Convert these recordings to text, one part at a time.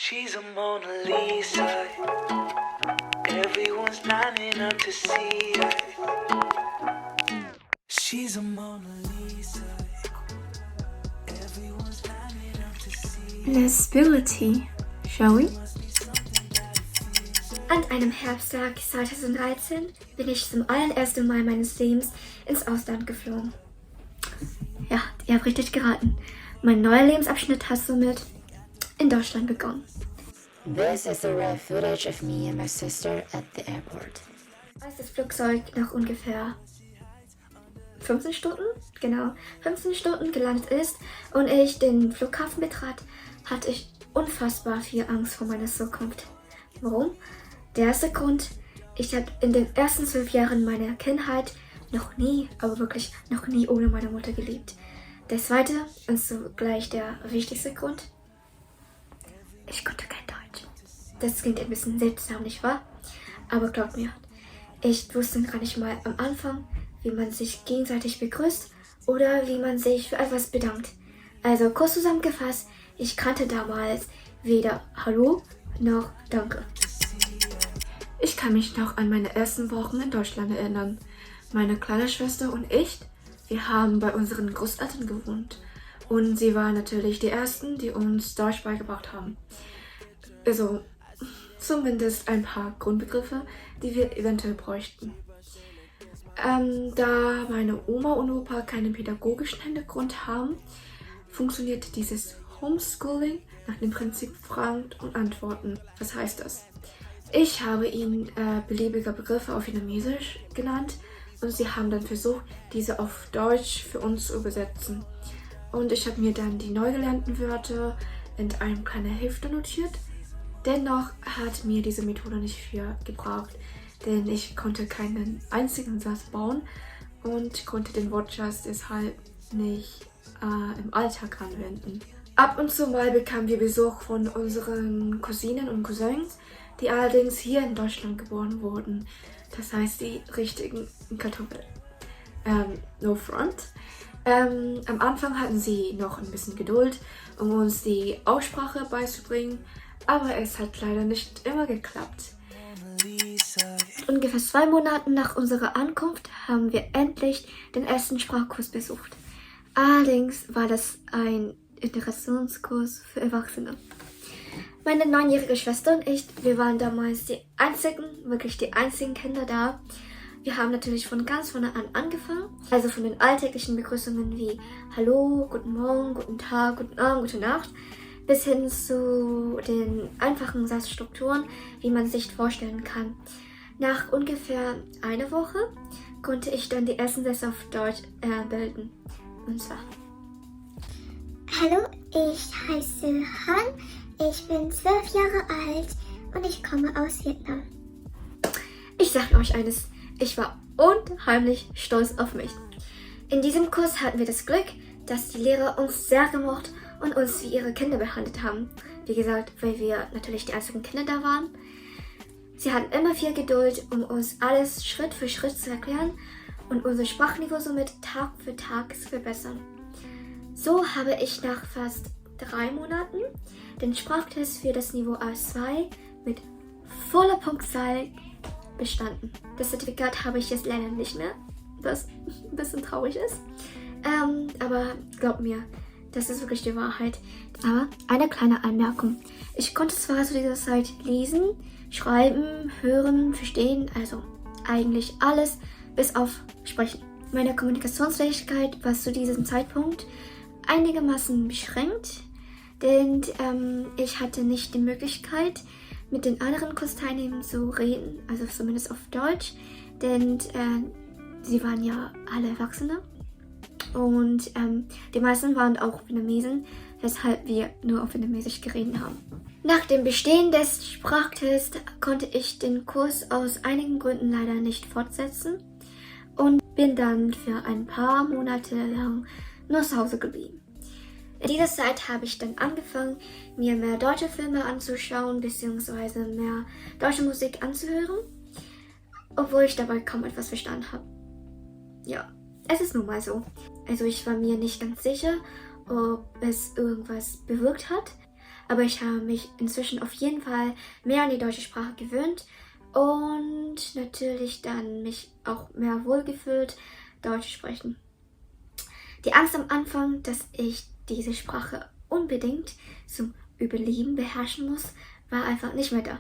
She's a Mona Lisa. Everyone's lining up to see her. She's a Mona Lisa. Everyone's lining up to see her. Lesbility, shall we? An einem Herbsttag 2013 bin ich zum allerersten Mal meines Lebens ins Ausland geflogen. Ja, ihr habt richtig geraten. Mein neuer Lebensabschnitt hat somit in Deutschland begonnen. This is the raw footage of me and my sister at the airport. Als das Flugzeug nach ungefähr 15 Stunden, genau, 15 Stunden gelandet ist und ich den Flughafen betrat, hatte ich unfassbar viel Angst vor meiner Zukunft. Warum? Der erste Grund, ich habe in den ersten 12 Jahren meiner Kindheit noch nie, aber wirklich noch nie ohne meine Mutter gelebt. Der zweite und zugleich der wichtigste Grund, ich konnte kein Deutsch. Das klingt ein bisschen seltsam, nicht wahr? Aber glaubt mir, ich wusste gar nicht mal am Anfang, wie man sich gegenseitig begrüßt oder wie man sich für etwas bedankt. Also kurz zusammengefasst, ich kannte damals weder Hallo noch Danke. Ich kann mich noch an meine ersten Wochen in Deutschland erinnern. Meine kleine Schwester und ich, wir haben bei unseren Großeltern gewohnt. Und sie waren natürlich die Ersten, die uns Deutsch beigebracht haben. Also zumindest ein paar Grundbegriffe, die wir eventuell bräuchten. Da meine Oma und Opa keinen pädagogischen Hintergrund haben, funktioniert dieses Homeschooling nach dem Prinzip Fragen und Antworten. Was heißt das? Ich habe ihnen beliebige Begriffe auf Vietnamesisch genannt und sie haben dann versucht, diese auf Deutsch für uns zu übersetzen. Und ich habe mir dann die neu gelernten Wörter in einem kleinen Hefte notiert. Dennoch hat mir diese Methode nicht viel gebraucht, denn ich konnte keinen einzigen Satz bauen und konnte den Wortschatz deshalb nicht im Alltag anwenden. Ab und zu mal bekamen wir Besuch von unseren Cousinen und Cousins, die allerdings hier in Deutschland geboren wurden. Das heißt, die richtigen Kartoffeln. No front. Am Anfang hatten sie noch ein bisschen Geduld, um uns die Aussprache beizubringen, aber es hat leider nicht immer geklappt. Ungefähr 2 Monaten nach unserer Ankunft haben wir endlich den ersten Sprachkurs besucht. Allerdings war das ein Integrationskurs für Erwachsene. Meine 9-jährige Schwester und ich, wir waren damals die einzigen Kinder da. Wir haben natürlich von ganz vorne an angefangen, also von den alltäglichen Begrüßungen wie Hallo, Guten Morgen, Guten Tag, Guten Abend, Gute Nacht, bis hin zu den einfachen Satzstrukturen, wie man sich vorstellen kann. Nach ungefähr einer Woche konnte ich dann die ersten Sätze auf Deutsch bilden. Und zwar: Hallo, ich heiße Han, ich bin 12 Jahre alt und ich komme aus Vietnam. Ich sage euch eines, ich war unheimlich stolz auf mich. In diesem Kurs hatten wir das Glück, dass die Lehrer uns sehr gemocht und uns wie ihre Kinder behandelt haben. Wie gesagt, weil wir natürlich die einzigen Kinder da waren. Sie hatten immer viel Geduld, um uns alles Schritt für Schritt zu erklären und unser Sprachniveau somit Tag für Tag zu verbessern. So habe ich nach fast 3 Monaten den Sprachtest für das Niveau A2 mit voller Punktzahl bestanden. Das Zertifikat habe ich jetzt leider nicht mehr, was ein bisschen traurig ist. Aber glaubt mir, das ist wirklich die Wahrheit. Aber eine kleine Anmerkung. Ich konnte zwar zu dieser Zeit lesen, schreiben, hören, verstehen, also eigentlich alles, bis auf sprechen. Meine Kommunikationsfähigkeit war zu diesem Zeitpunkt einigermaßen beschränkt, denn ich hatte nicht die Möglichkeit, mit den anderen Kursteilnehmern zu reden, also zumindest auf Deutsch, denn sie waren ja alle Erwachsene und die meisten waren auch Vietnamesen, weshalb wir nur auf Vietnamesisch geredet haben. Nach dem Bestehen des Sprachtests konnte ich den Kurs aus einigen Gründen leider nicht fortsetzen und bin dann für ein paar Monate lang nur zu Hause geblieben. In dieser Zeit habe ich dann angefangen, mir mehr deutsche Filme anzuschauen bzw. mehr deutsche Musik anzuhören, obwohl ich dabei kaum etwas verstanden habe. Ja, es ist nun mal so. Also ich war mir nicht ganz sicher, ob es irgendwas bewirkt hat, aber ich habe mich inzwischen auf jeden Fall mehr an die deutsche Sprache gewöhnt und natürlich dann mich auch mehr wohlgefühlt, Deutsch sprechen. Die Angst am Anfang, dass ich diese Sprache unbedingt zum Überleben beherrschen muss, war einfach nicht mehr da.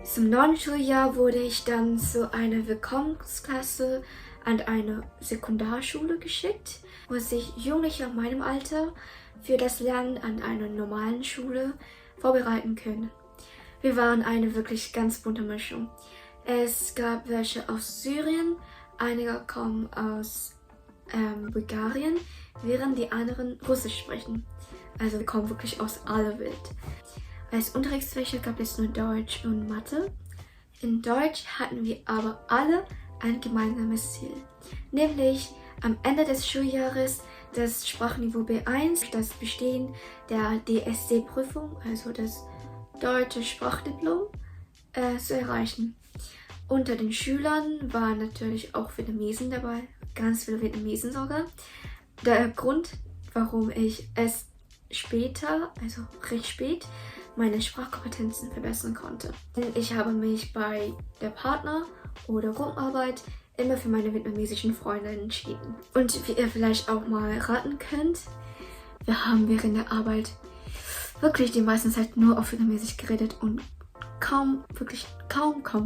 Zum 9. Schuljahr wurde ich dann zu einer Willkommensklasse an eine Sekundarschule geschickt, wo sich Jugendliche in meinem Alter für das Lernen an einer normalen Schule vorbereiten können. Wir waren eine wirklich ganz bunte Mischung. Es gab welche aus Syrien, einige kommen aus Bulgarien, während die anderen Russisch sprechen. Also wir kommen wirklich aus aller Welt. Als Unterrichtsfächer gab es nur Deutsch und Mathe. In Deutsch hatten wir aber alle ein gemeinsames Ziel, nämlich am Ende des Schuljahres das Sprachniveau B1, das Bestehen der DSC-Prüfung, also das deutsche Sprachdiplom, zu erreichen. Unter den Schülern waren natürlich auch Vietnamesen dabei, ganz viele Vietnamesen sogar. Der Grund, warum ich es später, also recht spät, meine Sprachkompetenzen verbessern konnte. Ich habe mich bei der Partner- oder Gruppenarbeit immer für meine vietnamesischen Freunde entschieden. Und wie ihr vielleicht auch mal raten könnt, wir haben während der Arbeit wirklich die meiste Zeit nur auf Vietnamesisch geredet und kaum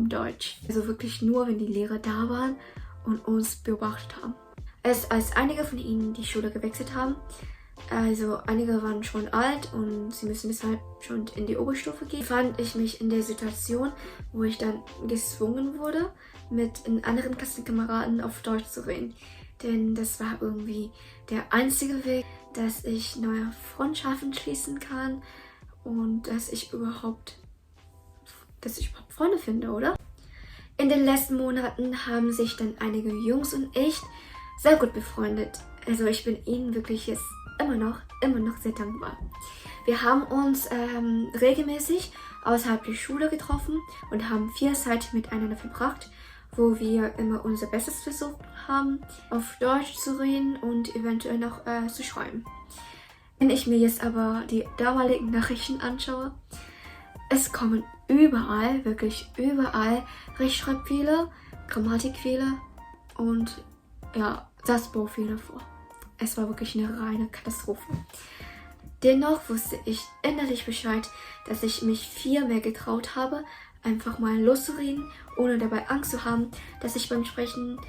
Deutsch. Also wirklich nur, wenn die Lehrer da waren und uns beobachtet haben. Als einige von ihnen die Schule gewechselt haben, also einige waren schon alt und sie müssen deshalb schon in die Oberstufe gehen, fand ich mich in der Situation, wo ich dann gezwungen wurde, mit anderen Klassenkameraden auf Deutsch zu reden. Denn das war irgendwie der einzige Weg, dass ich neue Freundschaften schließen kann und dass ich überhaupt Freunde finde, oder? In den letzten Monaten haben sich dann einige Jungs und ich sehr gut befreundet. Also ich bin ihnen wirklich jetzt immer noch sehr dankbar. Wir haben uns regelmäßig außerhalb der Schule getroffen und haben viel Zeit miteinander verbracht, wo wir immer unser Bestes versucht haben, auf Deutsch zu reden und eventuell noch zu schreiben. Wenn ich mir jetzt aber die damaligen Nachrichten anschaue, es kommen überall, wirklich überall Rechtschreibfehler, Grammatikfehler und ja, Satzbaufehler vor. Es war wirklich eine reine Katastrophe. Dennoch wusste ich innerlich Bescheid, dass ich mich viel mehr getraut habe, einfach mal loszureden, ohne dabei Angst zu haben, dass ich beim Sprechen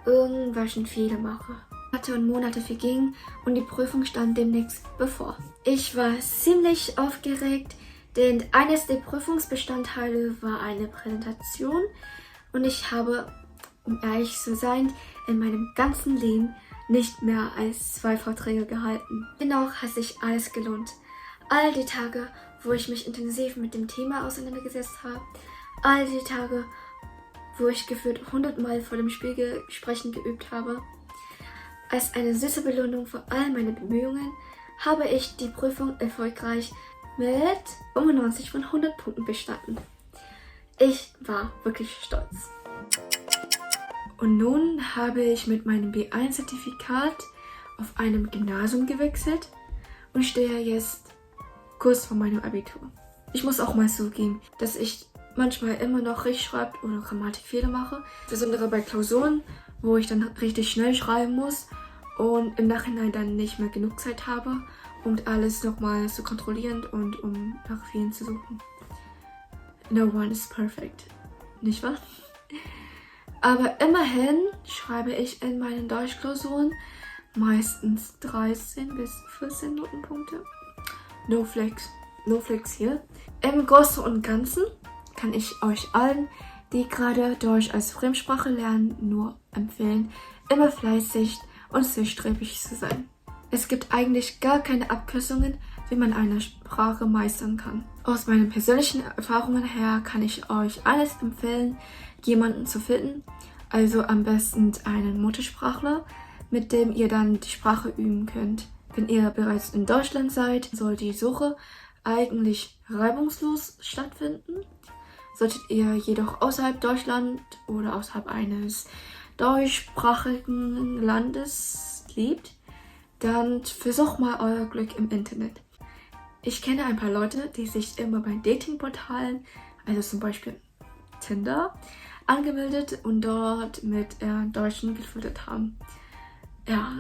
irgendwelchen Fehler mache. Monate und Monate vergingen und die Prüfung stand demnächst bevor. Ich war ziemlich aufgeregt, denn eines der Prüfungsbestandteile war eine Präsentation und ich habe, um ehrlich zu sein, in meinem ganzen Leben nicht mehr als 2 Vorträge gehalten. Dennoch hat sich alles gelohnt. All die Tage, wo ich mich intensiv mit dem Thema auseinandergesetzt habe, all die Tage, wo ich gefühlt 100-mal vor dem Spiegel sprechen geübt habe. Als eine süße Belohnung für all meine Bemühungen habe ich die Prüfung erfolgreich mit 95 von 100 Punkten bestanden. Ich war wirklich stolz. Und nun habe ich mit meinem B1-Zertifikat auf einem Gymnasium gewechselt und stehe jetzt kurz vor meinem Abitur. Ich muss auch mal zugeben, dass ich manchmal immer noch Rechtschreib- oder Grammatikfehler mache, besonders bei Klausuren, wo ich dann richtig schnell schreiben muss und im Nachhinein dann nicht mehr genug Zeit habe, um alles nochmal zu kontrollieren und um nach Fehlern zu suchen. No one is perfect, nicht wahr? Aber immerhin schreibe ich in meinen Deutschklausuren meistens 13 bis 14 Notenpunkte. No flex hier. Im Großen und Ganzen kann ich euch allen, die gerade Deutsch als Fremdsprache lernen, nur empfehlen, immer fleißig und zielstrebig zu sein. Es gibt eigentlich gar keine Abkürzungen, wie man eine Sprache meistern kann. Aus meinen persönlichen Erfahrungen her kann ich euch alles empfehlen, jemanden zu finden, also am besten einen Muttersprachler, mit dem ihr dann die Sprache üben könnt. Wenn ihr bereits in Deutschland seid, soll die Suche eigentlich reibungslos stattfinden. Solltet ihr jedoch außerhalb Deutschland oder außerhalb eines deutschsprachigen Landes lebt, dann versucht mal euer Glück im Internet. Ich kenne ein paar Leute, die sich immer bei Datingportalen, also zum Beispiel Tinder, angemeldet und dort mit Deutschen geflirtet haben. Ja,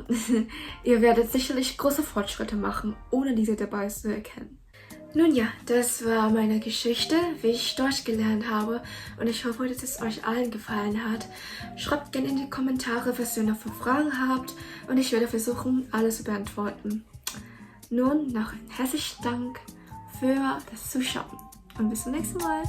ihr werdet sicherlich große Fortschritte machen, ohne diese dabei zu erkennen. Nun ja, das war meine Geschichte, wie ich Deutsch gelernt habe und ich hoffe, dass es euch allen gefallen hat. Schreibt gerne in die Kommentare, was ihr noch für Fragen habt und ich werde versuchen, alles zu beantworten. Nun noch einen herzlichen Dank für das Zuschauen und bis zum nächsten Mal.